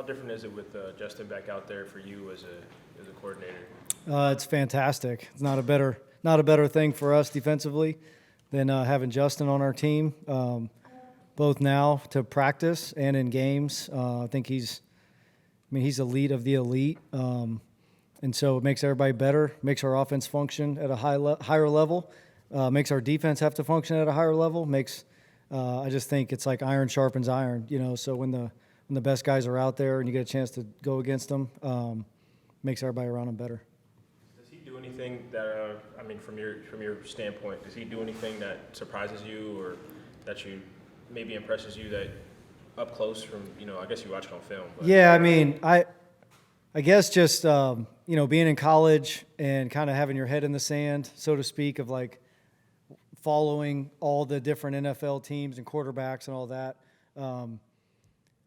How different is it with Justin back out there for you as a coordinator? It's fantastic. It's not a better thing for us defensively than having Justin on our team, both now to practice and in games. I think he's elite of the elite, and so it makes everybody better, makes our offense function at a higher level, makes our defense have to function at a higher level. I just think it's like iron sharpens iron, So when the best guys are out there and you get a chance to go against them, makes everybody around them better. Does he do anything that from your standpoint, does he do anything that surprises you or that you maybe impresses you that up close from I guess you watch it on film? But. Yeah, I guess just being in college and kind of having your head in the sand, so to speak, of like following all the different NFL teams and quarterbacks and all that.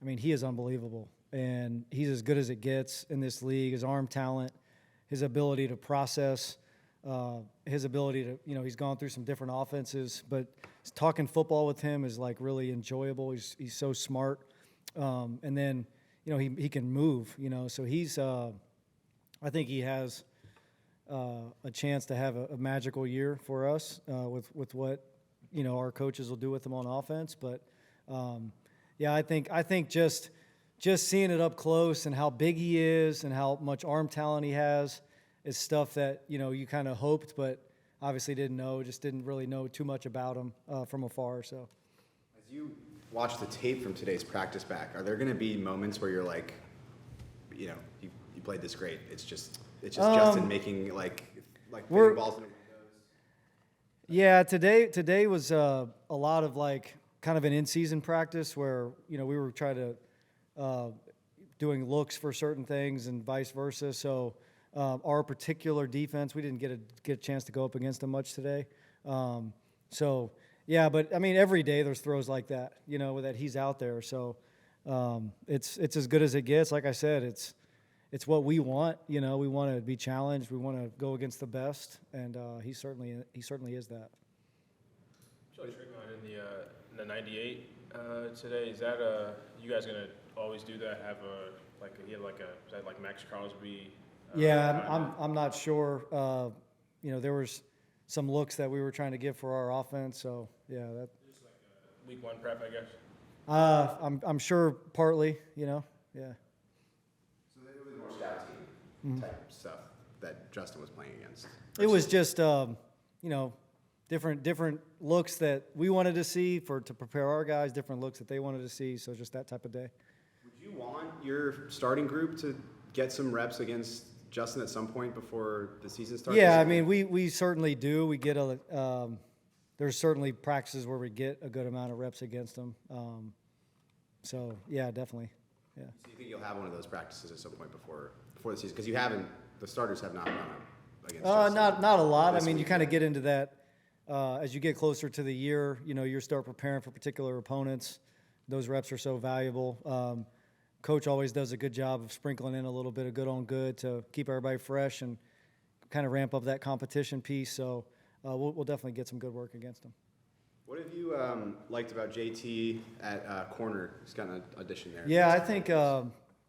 He is unbelievable, and he's as good as it gets in this league. His arm talent, his ability to process, his ability to, he's gone through some different offenses, but talking football with him is like really enjoyable. He's so smart, and then he can move. So he's I think he has a chance to have a magical year for us with what our coaches will do with him on offense. But I think just seeing it up close and how big he is and how much arm talent he has is stuff that you kind of hoped, but obviously didn't know. Just didn't really know too much about him from afar. So as you watch the tape from today's practice back, are there going to be moments where you're like, you played this great? It's just Justin making like hitting balls in the windows. Yeah, today was a lot of like kind of an in-season practice where we were trying to doing looks for certain things and vice versa. So our particular defense, we didn't get a chance to go up against them much today. Yeah, but every day there's throws like that, that he's out there. So it's as good as it gets. Like I said, it's what we want. We want to be challenged. We want to go against the best, and he certainly is that. So in the 98 today, is that you guys gonna always do that? Have is that like Max Crosby? Yeah, I'm not sure. There was some looks that we were trying to give for our offense. So yeah, that. Just like a week one prep, I guess. I'm sure partly. Yeah. So it was more scout team type stuff that Justin was playing against. It was just different looks that we wanted to see to prepare our guys, different looks that they wanted to see. So just that type of day. Would you want your starting group to get some reps against Justin at some point before the season starts? Yeah, we certainly do. We get there's certainly practices where we get a good amount of reps against them. So yeah, definitely. Yeah. So you think you'll have one of those practices at some point before the season? Because the starters have not gone up against Justin. Not a lot. You kind of get into that as you get closer to the year. You start preparing for particular opponents. Those reps are so valuable. Coach always does a good job of sprinkling in a little bit of good on good to keep everybody fresh and kind of ramp up that competition piece. So we'll definitely get some good work against them. What have you liked about JT at corner? He's got an audition there. Yeah, I think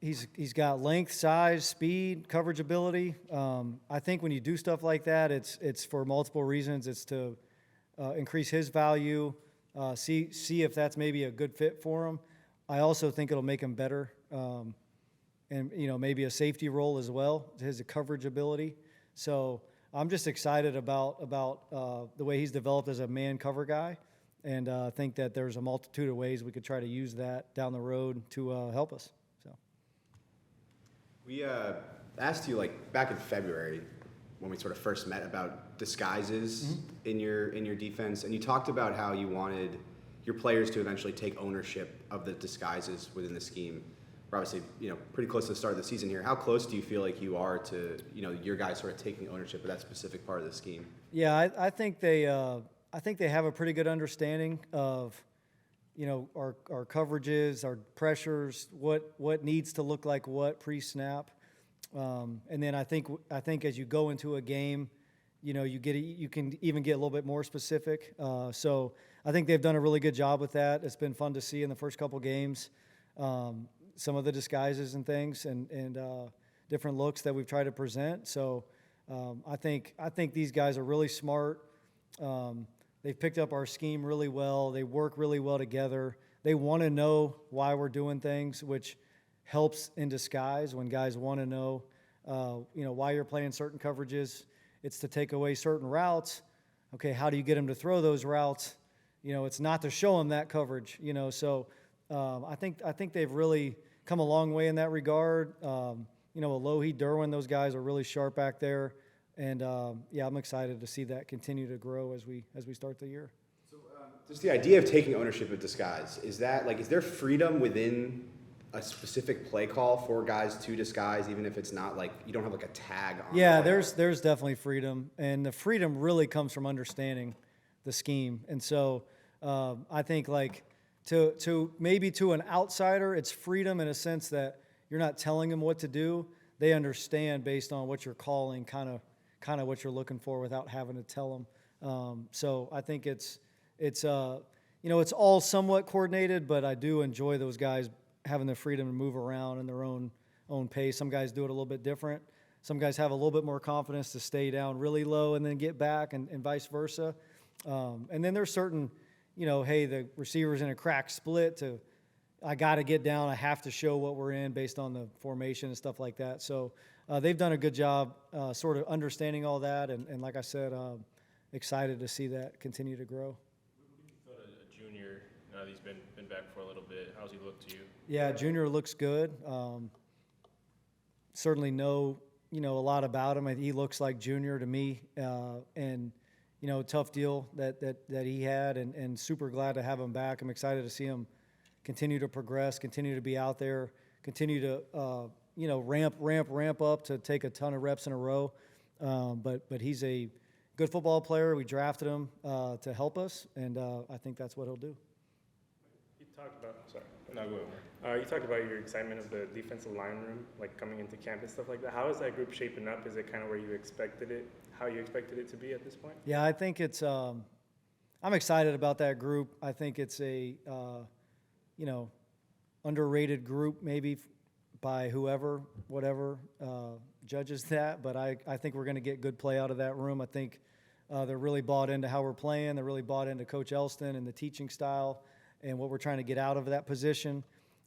he's got length, size, speed, coverage ability. I think when you do stuff like that, it's for multiple reasons. It's to increase his value, see if that's maybe a good fit for him. I also think it'll make him better, and maybe a safety role as well. His coverage ability. So I'm just excited about the way he's developed as a man cover guy, and I think that there's a multitude of ways we could try to use that down the road to help us. So we asked you back in February when we sort of first met about disguises in your defense, and you talked about how you wanted your players to eventually take ownership of the disguises within the scheme. We're obviously, pretty close to the start of the season here. How close do you feel like you are to, your guys sort of taking ownership of that specific part of the scheme? Yeah, I think they have a pretty good understanding of, our coverages, our pressures, what needs to look like what pre-snap, and then I think as you go into a game, you can even get a little bit more specific. So I think they've done a really good job with that. It's been fun to see in the first couple games. some of the disguises and things and different looks that we've tried to present. So I think these guys are really smart. They've picked up our scheme really well. They work really well together. They want to know why we're doing things, which helps in disguise when guys want to know, why you're playing certain coverages. It's to take away certain routes. Okay, how do you get them to throw those routes? It's not to show them that coverage. So I think they've really come a long way in that regard. Alohi, Derwin, those guys are really sharp back there. And I'm excited to see that continue to grow as we start the year. So just the idea of taking ownership of disguise, is there freedom within a specific play call for guys to disguise, even if it's not like you don't have like a tag on? Yeah, there's definitely freedom, and the freedom really comes from understanding the scheme. And so I think like to maybe to an outsider, it's freedom in a sense that you're not telling them what to do. They understand based on what you're calling, kind of what you're looking for without having to tell them. So I think it's all somewhat coordinated, but I do enjoy those guys having the freedom to move around in their own pace. Some guys do it a little bit different. Some guys have a little bit more confidence to stay down really low and then get back, and vice versa. And then there's certain, hey, the receiver's in a crack split I got to get down. I have to show what we're in based on the formation and stuff like that. So they've done a good job sort of understanding all that. And like I said, excited to see that continue to grow. What do you thought a junior, now that he's been back for a little bit, how's he look to you? Yeah, junior looks good. Certainly know, a lot about him. He looks like junior to me. And tough deal that he had, and super glad to have him back. I'm excited to see him continue to progress, continue to be out there, continue to ramp up to take a ton of reps in a row. But he's a good football player. We drafted him to help us, and I think that's what he'll do. You talked about, sorry. No, go ahead. You talked about your excitement of the defensive line room, like coming into camp and stuff like that. How is that group shaping up? Is it kind of where you expected it, how you expected it to be at this point? Yeah, I think it's. I'm excited about that group. I think it's a, underrated group maybe by whatever judges that. But I think we're going to get good play out of that room. I think they're really bought into how we're playing. They're really bought into Coach Elston and the teaching style and what we're trying to get out of that position.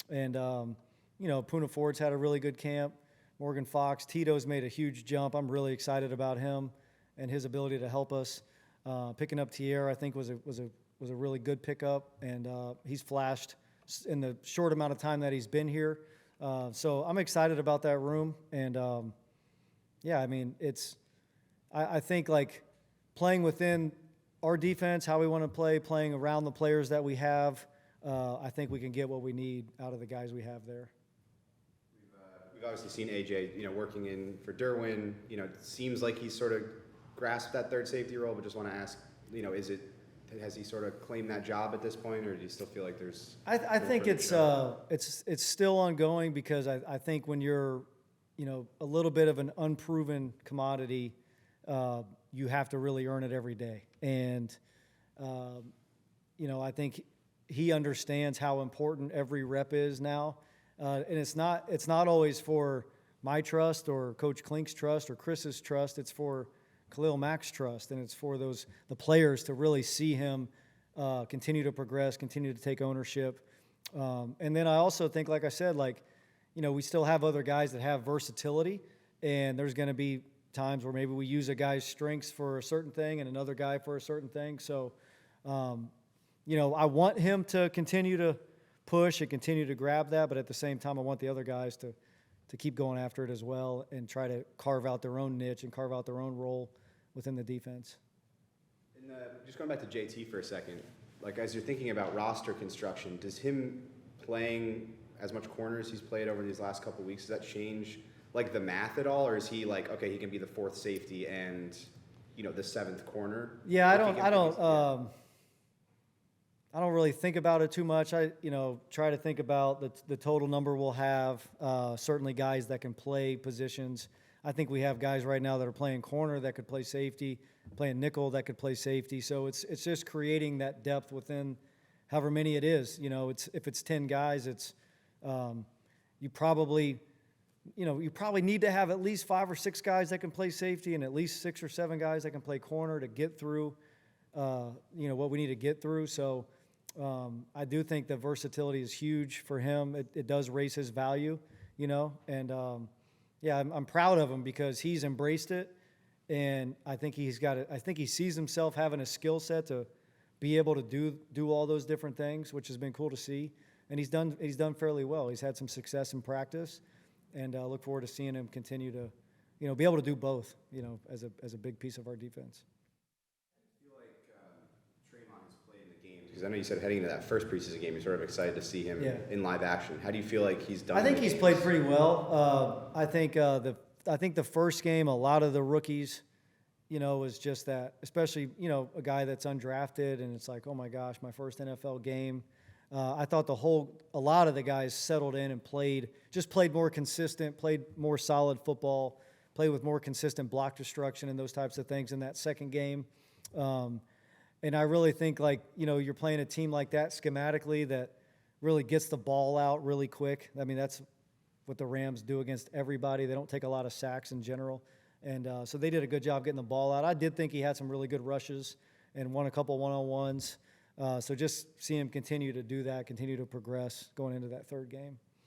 And, Puna Ford's had a really good camp. Morgan Fox, Tito's made a huge jump. I'm really excited about him and his ability to help us. Picking up Tierra, I think, was a really good pickup, and he's flashed in the short amount of time that he's been here. So I'm excited about that room, and I think like playing within our defense, how we want to play, playing around the players that we have. I think we can get what we need out of the guys we have there. We've obviously seen AJ, working in for Derwin. It seems like he's sort of grasped that third safety role, but just want to ask, has he sort of claimed that job at this point, or do you still feel like there's? I think it's still ongoing, because I think when you're, a little bit of an unproven commodity, you have to really earn it every day. And, I think he understands how important every rep is now. And it's not always for my trust or Coach Klink's trust or Chris's trust. It's for Khalil Mack's trust, and it's for the players to really see him continue to progress, continue to take ownership. And then I also think, like I said, we still have other guys that have versatility, and there's going to be times where maybe we use a guy's strengths for a certain thing and another guy for a certain thing. So, I want him to continue to push and continue to grab that, but at the same time, I want the other guys to keep going after it as well and try to carve out their own niche and carve out their own role within the defense. And just going back to JT for a second, as you're thinking about roster construction, does him playing as much corner as he's played over these last couple of weeks, does that change the math at all, or is he okay, he can be the fourth safety and the seventh corner? Yeah, I don't really think about it too much. I try to think about the total number we'll have. Certainly guys that can play positions. I think we have guys right now that are playing corner that could play safety, playing nickel that could play safety. So it's just creating that depth within however many it is. If it's 10 guys, it's you probably need to have at least 5 or 6 guys that can play safety and at least 6 or 7 guys that can play corner to get through, what we need to get through. So I do think the versatility is huge for him. It does raise his value, and I'm proud of him because he's embraced it, and I think I think he sees himself having a skill set to be able to do all those different things, which has been cool to see. And he's done fairly well. He's had some success in practice, and I look forward to seeing him continue to, be able to do both, as a big piece of our defense. I feel like Trayvon has played in the games because I know you said heading into that first preseason game, you're sort of excited to see him in live action. How do you feel like he's done? I think he's played pretty well. I think the first game, a lot of the rookies, was just that, especially, a guy that's undrafted, and it's like, oh my gosh, my first NFL game. I thought a lot of the guys settled in and played more consistent, played more solid football, played with more consistent block destruction and those types of things in that second game. And I really think, you're playing a team like that schematically that really gets the ball out really quick. I mean, that's what the Rams do against everybody. They don't take a lot of sacks in general. And so they did a good job getting the ball out. I did think he had some really good rushes and won a couple one-on-ones. So just see him continue to do that, continue to progress going into that third game.